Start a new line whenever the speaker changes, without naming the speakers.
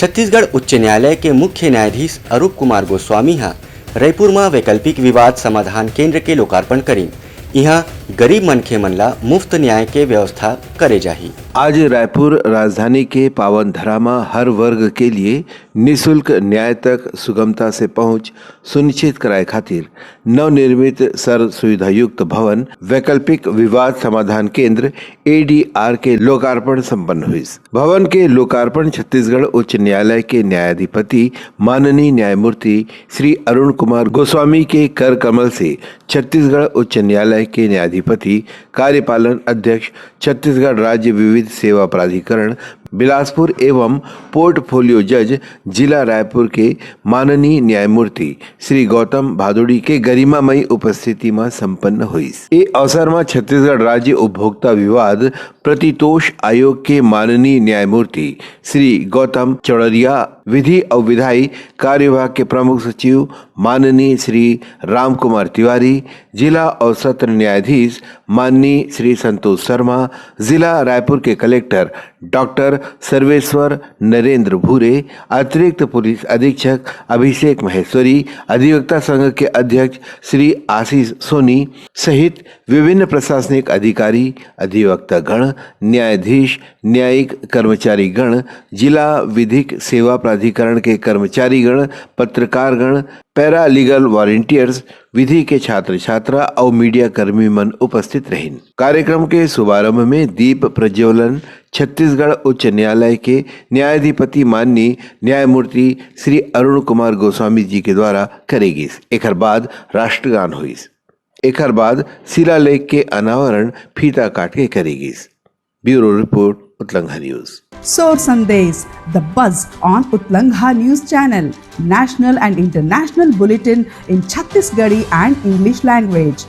छत्तीसगढ़ उच्च न्यायालय के मुख्य न्यायाधीश अरूप कुमार गोस्वामी हा रायपुर में वैकल्पिक विवाद समाधान केंद्र के लोकार्पण करी। यहाँ गरीब मनखे मन ला मुफ्त न्याय के व्यवस्था करे जाही।
आज रायपुर राजधानी के पावन धरा में हर वर्ग के लिए निशुल्क न्याय तक सुगमता से पहुंच सुनिश्चित कराए खातिर नवनिर्मित सर्व सुविधा युक्त भवन वैकल्पिक विवाद समाधान केंद्र ADR के लोकार्पण संपन्न हुई। भवन के लोकार्पण छत्तीसगढ़ उच्च न्यायालय के न्यायाधिपति माननीय न्यायमूर्ति श्री अरुण कुमार गोस्वामी के कर कमल से छत्तीसगढ़ उच्च न्यायालय के न्यायाधिपति कार्यपालन अध्यक्ष छत्तीसगढ़ राज्य विविध सेवा प्राधिकरण बिलासपुर एवं पोर्टफोलियो जज जिला रायपुर के माननीय न्यायमूर्ति श्री गौतम भादुड़ी के गरिमामयी उपस्थिति में संपन्न हुई। इस अवसर में छत्तीसगढ़ राज्य उपभोक्ता विवाद प्रतितोष आयोग के माननीय न्यायमूर्ति श्री गौतम चौड़रिया, विधि और विधायी कार्य विभाग के प्रमुख सचिव माननीय श्री राम कुमार तिवारी, जिला और सत्र न्यायाधीश माननीय श्री संतोष शर्मा, जिला रायपुर के कलेक्टर डॉक्टर सर्वेश्वर नरेंद्र भूरे, अतिरिक्त पुलिस अधीक्षक अभिषेक महेश्वरी, अधिवक्ता संघ के अध्यक्ष श्री आशीष सोनी सहित विभिन्न प्रशासनिक अधिकारी, अधिवक्ता गण, न्यायाधीश, न्यायिक कर्मचारी गण, जिला विधिक सेवा प्राधिकरण के कर्मचारी गण, पत्रकार गण, पैरा लीगल वॉलंटियर्स, विधि के छात्र छात्रा और मीडिया कर्मी मन उपस्थित रहे। कार्यक्रम के शुभारंभ में दीप प्रज्वलन छत्तीसगढ़ उच्च न्यायालय के न्यायाधिपति माननीय न्यायमूर्ति श्री अरुण कुमार गोस्वामी जी के द्वारा करेगी। एक बाद राष्ट्रगान हुई। एक बाद शिलालेख के अनावरण फीता काट के करेगी। ब्यूरो रिपोर्ट उतलंघा news.
Soar Sandesh, the buzz on Utlangha News Channel, national and international bulletin in Chhattisgarhi and English language.